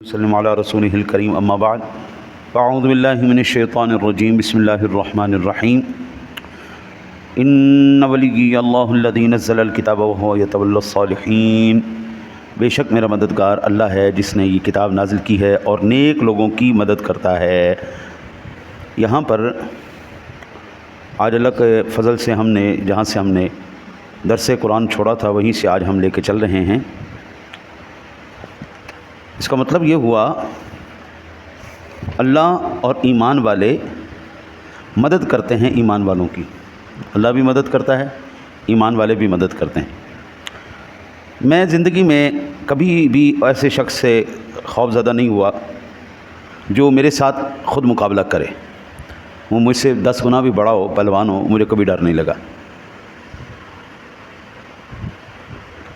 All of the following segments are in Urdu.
وسلم علی رسولہ الکریم اما بعد فاعوذ باللہ من الشیطان الرجیم بسم اللہ الرحمن الرحیم ان ولی اللہ الذی نزل الکتاب وهو یتولی الصالحین، بے شک میرا مددگار اللہ ہے جس نے یہ کتاب نازل کی ہے اور نیک لوگوں کی مدد کرتا ہے۔ یہاں پر آج اللہ کے فضل سے جہاں سے ہم نے درس قرآن چھوڑا تھا وہیں سے آج ہم لے کے چل رہے ہیں۔ اس کا مطلب یہ ہوا اللہ اور ایمان والے مدد کرتے ہیں ایمان والوں کی، اللہ بھی مدد کرتا ہے، ایمان والے بھی مدد کرتے ہیں۔ میں زندگی میں کبھی بھی ایسے شخص سے خوف زدہ نہیں ہوا جو میرے ساتھ خود مقابلہ کرے، وہ مجھ سے 10 گنا بھی بڑا ہو، پہلوان ہو، مجھے کبھی ڈر نہیں لگا۔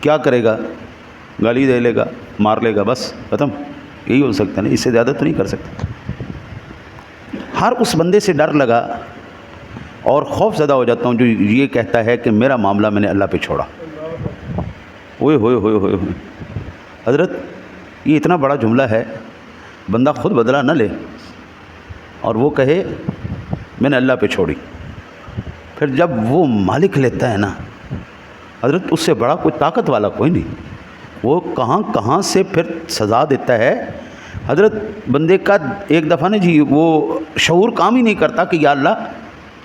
کیا کرے گا؟ گالی دے لے گا، مار لے گا، بس ختم، یہی ہو سکتا ہے نا، اس سے زیادہ تو نہیں کر سکتا۔ ہر اس بندے سے ڈر لگا اور خوف زدہ ہو جاتا ہوں جو یہ کہتا ہے کہ میرا معاملہ میں نے اللہ پہ چھوڑا۔ ہوئے ہوئے ہوئے ہوئے ہوئے حضرت، یہ اتنا بڑا جملہ ہے، بندہ خود بدلہ نہ لے اور وہ کہے میں نے اللہ پہ چھوڑی، پھر جب وہ مالک لیتا ہے نا حضرت، اس سے بڑا کوئی طاقت والا کوئی نہیں، وہ کہاں سے پھر سزا دیتا ہے حضرت۔ بندے کا ایک دفعہ نا جی وہ شعور کام ہی نہیں کرتا کہ یا اللہ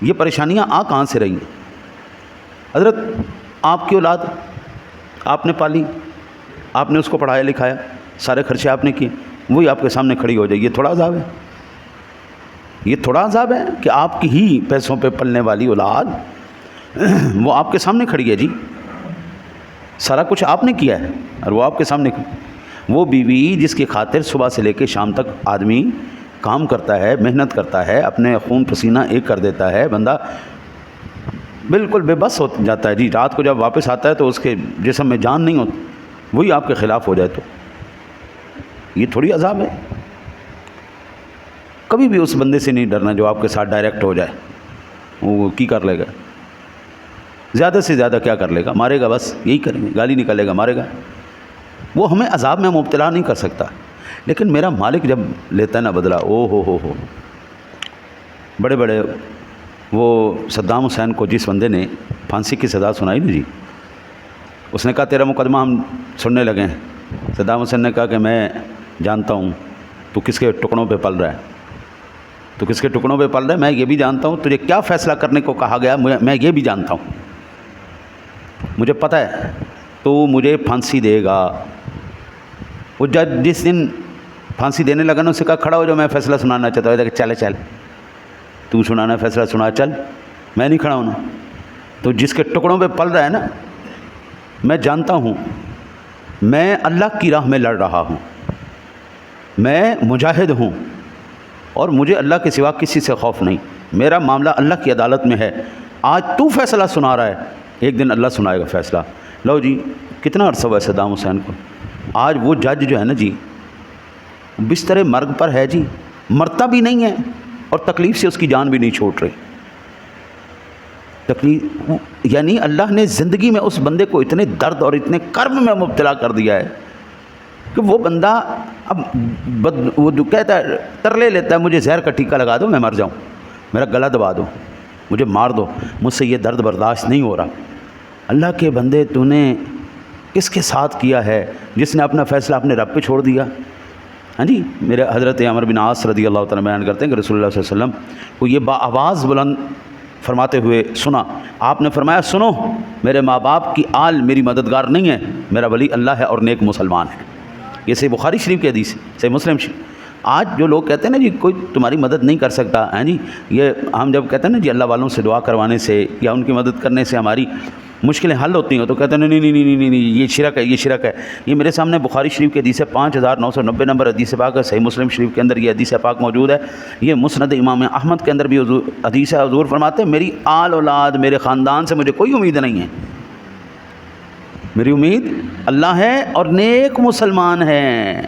یہ پریشانیاں کہاں سے رہی ہیں۔ حضرت آپ کی اولاد آپ نے پالی، آپ نے اس کو پڑھایا لکھایا، سارے خرچے آپ نے کیے، وہی آپ کے سامنے کھڑی ہو جائے، یہ تھوڑا عذاب ہے؟ یہ تھوڑا عذاب ہے کہ آپ کی ہی پیسوں پہ پلنے والی اولاد وہ آپ کے سامنے کھڑی ہے جی، سارا کچھ آپ نے کیا ہے اور وہ آپ کے سامنے وہ بیوی جس کی خاطر صبح سے لے کے شام تک آدمی کام کرتا ہے، محنت کرتا ہے، اپنے خون پسینہ ایک کر دیتا ہے، بندہ بالکل بے بس ہو جاتا ہے جی، رات کو جب واپس آتا ہے تو اس کے جسم میں جان نہیں ہوتی، وہی آپ کے خلاف ہو جائے تو یہ تھوڑی عذاب ہے؟ کبھی بھی اس بندے سے نہیں ڈرنا جو آپ کے ساتھ ڈائریکٹ ہو جائے، وہ کی کر لے گا، زیادہ سے زیادہ کیا کر لے گا؟ مارے گا، بس یہی کریں گے، گالی نکالے گا، مارے گا، وہ ہمیں عذاب میں مبتلا نہیں کر سکتا۔ لیکن میرا مالک جب لیتا ہے نا بدلہ، او ہو بڑے بڑے، وہ صدام حسین کو جس بندے نے پھانسی کی سزا سنائی نا جی، اس نے کہا تیرا مقدمہ ہم سننے لگے ہیں۔ صدام حسین نے کہا کہ میں جانتا ہوں تو کس کے ٹکڑوں پہ پل رہا ہے، تو کس کے ٹکڑوں پہ پل رہا ہے، میں یہ بھی جانتا ہوں تجھے کیا فیصلہ کرنے کو کہا گیا، میں یہ بھی جانتا ہوں، مجھے پتہ ہے تو مجھے پھانسی دے گا۔ وہ جج جس دن پھانسی دینے لگا نا، اسے کہا کھڑا ہو جاؤ، میں فیصلہ سنانا چاہتا ہوں۔ چل تو سنانا فیصلہ سنا، چل، میں نہیں کھڑا ہونا۔ تو جس کے ٹکڑوں پہ پل رہا ہے نا، میں جانتا ہوں میں اللہ کی راہ میں لڑ رہا ہوں، میں مجاہد ہوں اور مجھے اللہ کے سوا کسی سے خوف نہیں، میرا معاملہ اللہ کی عدالت میں ہے۔ آج تو فیصلہ سنا رہا ہے، ایک دن اللہ سنائے گا فیصلہ۔ لو جی، کتنا عرصہ ہوا ہے صدام حسین کو، آج وہ جج جو ہے نا جی بستر مرگ پر ہے جی، مرتا بھی نہیں ہے اور تکلیف سے اس کی جان بھی نہیں چھوٹ رہی۔ تکلیف یعنی اللہ نے زندگی میں اس بندے کو اتنے درد اور اتنے کرب میں مبتلا کر دیا ہے کہ وہ بندہ اب وہ جو کہتا ہے ترلے لیتا ہے، مجھے زہر کا ٹیکہ لگا دو، میں مر جاؤں، میرا گلا دبا دو، مجھے مار دو، مجھ سے یہ درد برداشت نہیں ہو رہا۔ اللہ کے بندے، تو نے کس کے ساتھ کیا ہے جس نے اپنا فیصلہ اپنے رب پہ چھوڑ دیا؟ ہاں جی، میرے حضرت عمر بن عاص رضی اللہ تعالیٰ بیان کرتے ہیں کہ رسول اللہ صلی اللہ علیہ وسلم کو یہ آواز بلند فرماتے ہوئے سنا، آپ نے فرمایا سنو، میرے ماں باپ کی آل میری مددگار نہیں ہے، میرا ولی اللہ ہے اور نیک مسلمان ہے۔ یہ صحیح بخاری شریف کی حدیث ہے، صحیح مسلم شریف۔ آج جو لوگ کہتے ہیں نا جی کوئی تمہاری مدد نہیں کر سکتا، ہیں جی، یہ ہم جب کہتے ہیں نا جی اللہ والوں سے دعا کروانے سے یا ان کی مدد کرنے سے ہماری مشکلیں حل ہوتی ہیں، تو کہتے ہیں نہیں یہ شرک ہے، یہ شرک ہے۔ یہ میرے سامنے بخاری شریف کی حدیث ہے، 5990 نمبر حدیث پاک ہے، صحیح مسلم شریف کے اندر یہ حدیث پاک موجود ہے، یہ مسند امام احمد کے اندر بھی حدیث ہے۔ حضور فرماتے ہیں میری آل اولاد، میرے خاندان سے مجھے کوئی امید نہیں ہے، میری امید اللہ ہے اور نیک مسلمان ہیں۔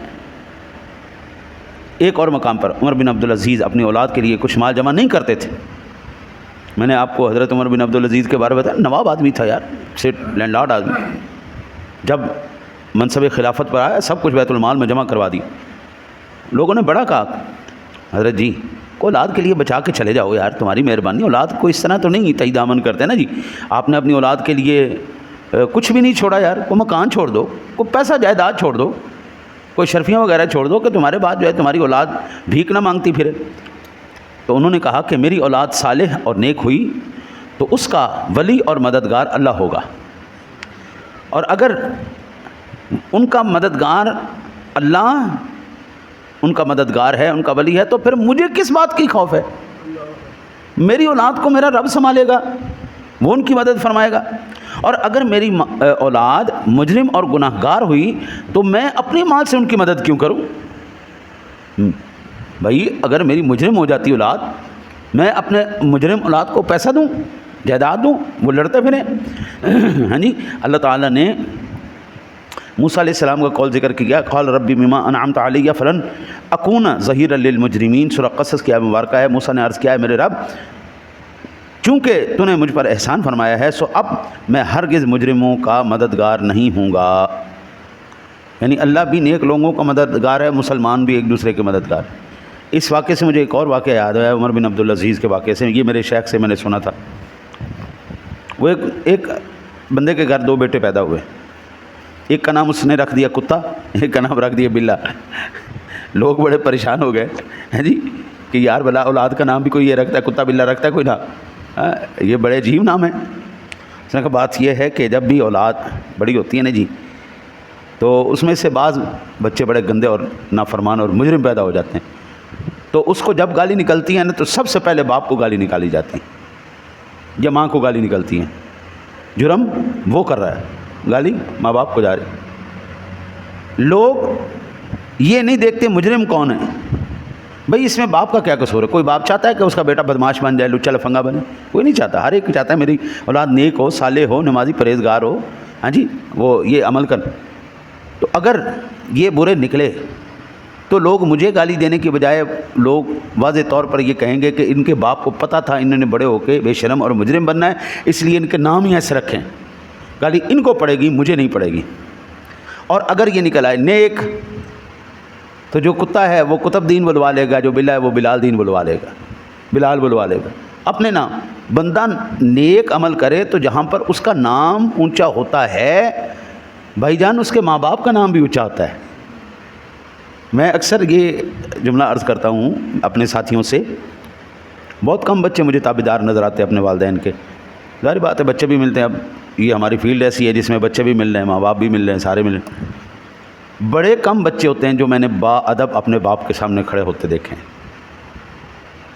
ایک اور مقام پر عمر بن عبدالعزیز اپنی اولاد کے لیے کچھ مال جمع نہیں کرتے تھے۔ میں نے آپ کو حضرت عمر بن عبدالعزیز کے بارے میں بتایا، نواب آدمی تھا یار، سیٹ لینڈ لارڈ آدمی، جب منصب خلافت پر آیا سب کچھ بیت المال میں جمع کروا دی۔ لوگوں نے بڑا کہا حضرت جی کو اولاد کے لیے بچا کے چلے جاؤ یار، تمہاری مہربانی، اولاد کو اس طرح تو نہیں تئی دامن کرتے نا جی، آپ نے اپنی اولاد کے لیے کچھ بھی نہیں چھوڑا یار، کوئی مکان چھوڑ دو، کوئی پیسہ جائیداد چھوڑ دو، کوئی شرفیاں وغیرہ چھوڑ دو کہ تمہارے بعد جو ہے تمہاری اولاد بھیک نہ مانگتی پھرے۔ تو انہوں نے کہا کہ میری اولاد صالح اور نیک ہوئی تو اس کا ولی اور مددگار اللہ ہوگا، اور اگر ان کا مددگار اللہ ان کا مددگار ہے، ان کا ولی ہے، تو پھر مجھے کس بات کی خوف ہے؟ میری اولاد کو میرا رب سنبھالے گا، وہ ان کی مدد فرمائے گا، اور اگر میری اولاد مجرم اور گناہ گار ہوئی تو میں اپنی مال سے ان کی مدد کیوں کروں؟ بھائی اگر میری مجرم ہو جاتی اولاد، میں اپنے مجرم اولاد کو پیسہ دوں، جائیداد دوں، وہ لڑتے پھریں؟ ہاں جی، اللہ تعالیٰ نے موسیٰ علیہ السلام کا قول ذکر کیا، قال ربی بما انعمت علی فلن اکون ظہیرا للمجرمین، سورہ قصص کی آیت مبارکہ ہے۔ موسیٰ نے عرض کیا ہے میرے رب چونکہ تو نے مجھ پر احسان فرمایا ہے سو اب میں ہرگز مجرموں کا مددگار نہیں ہوں گا۔ یعنی اللہ بھی نیک لوگوں کا مددگار ہے، مسلمان بھی ایک دوسرے کے مددگار۔ اس واقعے سے مجھے ایک اور واقعہ یاد ہے، عمر بن عبدالعزیز کے واقعے سے، یہ میرے شیخ سے میں نے سنا تھا۔ وہ ایک بندے کے گھر 2 بیٹے پیدا ہوئے، ایک کا نام اس نے رکھ دیا کتا، ایک کا نام رکھ دیا بلا۔ لوگ بڑے پریشان ہو گئے ہیں جی کہ یار بلا اولاد کا نام بھی کوئی یہ رکھتا ہے، کتا بلا رکھتا ہے کوئی نہ، یہ بڑے عجیب نام ہے۔ اس نے کہا بات یہ ہے کہ جب بھی اولاد بڑی ہوتی ہے نا جی، تو اس میں سے بعض بچے بڑے گندے اور نافرمان اور مجرم پیدا ہو جاتے ہیں، تو اس کو جب گالی نکلتی ہے نا تو سب سے پہلے باپ کو گالی نکالی جاتی ہے یا ماں کو گالی نکلتی ہیں۔ جرم وہ کر رہا ہے، گالی ماں باپ کو جا رہی۔ لوگ یہ نہیں دیکھتے مجرم کون ہے، بھئی اس میں باپ کا کیا قصور ہے؟ کوئی باپ چاہتا ہے کہ اس کا بیٹا بدماش بن جائے، لچا لفنگا بنے؟ کوئی نہیں چاہتا، ہر ایک چاہتا ہے میری اولاد نیک ہو، صالح ہو، نمازی پرہیزگار ہو، ہاں جی وہ یہ عمل کر۔ تو اگر یہ برے نکلے تو لوگ مجھے گالی دینے کی بجائے لوگ واضح طور پر یہ کہیں گے کہ ان کے باپ کو پتہ تھا انہوں نے بڑے ہو کے بے شرم اور مجرم بننا ہے، اس لیے ان کے نام ہی ایسے رکھیں، گالی ان کو پڑے گی مجھے نہیں پڑے گی۔ اور اگر یہ نکل آئے نیک، تو جو کتا ہے وہ قطب دین بلوا لے گا، جو بلا ہے وہ بلال دین بلوا لے گا، بلال بلوا لے گا اپنے نام۔ بندہ نیک عمل کرے تو جہاں پر اس کا نام اونچا ہوتا ہے بھائی جان، اس کے ماں باپ کا نام بھی اونچا ہوتا ہے۔ میں اکثر یہ جملہ عرض کرتا ہوں اپنے ساتھیوں سے، بہت کم بچے مجھے تابعدار نظر آتے ہیں اپنے والدین کے، ظاہر بات ہے بچے بھی ملتے ہیں، اب یہ ہماری فیلڈ ایسی ہے جس میں بچے بھی مل رہے ہیں، ماں باپ بھی مل رہے ہیں، سارے مل رہے ہیں۔ بڑے کم بچے ہوتے ہیں جو میں نے با ادب اپنے باپ کے سامنے کھڑے ہوتے دیکھے ہیں،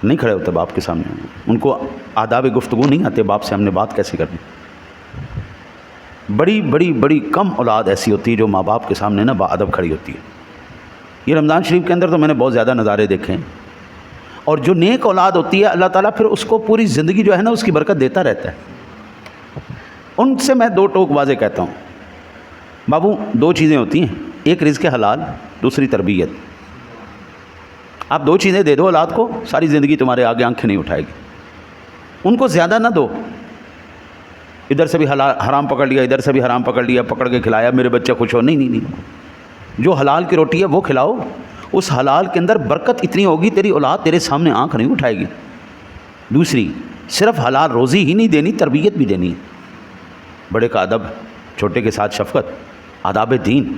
نہیں کھڑے ہوتے باپ کے سامنے، ان کو آداب گفتگو نہیں آتے، باپ سے ہم نے بات کیسے کرنی۔ بڑی بڑی بڑی کم اولاد ایسی ہوتی ہے جو ماں باپ کے سامنے نا با ادب کھڑی ہوتی ہے۔ یہ رمضان شریف کے اندر تو میں نے بہت زیادہ نظارے دیکھے ہیں، اور جو نیک اولاد ہوتی ہے اللہ تعالیٰ پھر اس کو پوری زندگی جو ہے نا اس کی برکت دیتا رہتا ہے۔ ان سے میں 2 ٹوک واضح کہتا ہوں، بابو 2 چیزیں ہوتی ہیں، ایک رزق حلال، دوسری تربیت۔ آپ 2 چیزیں دے دو اولاد کو، ساری زندگی تمہارے آگے آنکھیں نہیں اٹھائے گی۔ ان کو زیادہ نہ دو، ادھر سے بھی حرام پکڑ لیا، ادھر سے بھی حرام پکڑ لیا، پکڑ کے کھلایا میرے بچے خوش ہو، نہیں نہیں نہیں، جو حلال کی روٹی ہے وہ کھلاؤ، اس حلال کے اندر برکت اتنی ہوگی تیری اولاد تیرے سامنے آنکھ نہیں اٹھائے گی۔ دوسری، صرف حلال روزی ہی نہیں دینی، تربیت بھی دینی ہے، بڑے کا ادب، چھوٹے کے ساتھ شفقت، آداب دین۔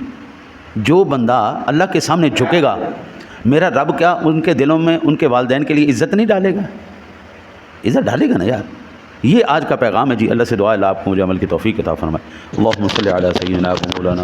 جو بندہ اللہ کے سامنے جھکے گا، میرا رب کیا ان کے دلوں میں ان کے والدین کے لیے عزت نہیں ڈالے گا؟ عزت ڈالے گا نا یار۔ یہ آج کا پیغام ہے جی، اللہ سے دعا ہے اللہ آپ کو مجھے عمل کی توفیق عطا فرمائے۔ اللہم صلی علی سیدنا و مولانا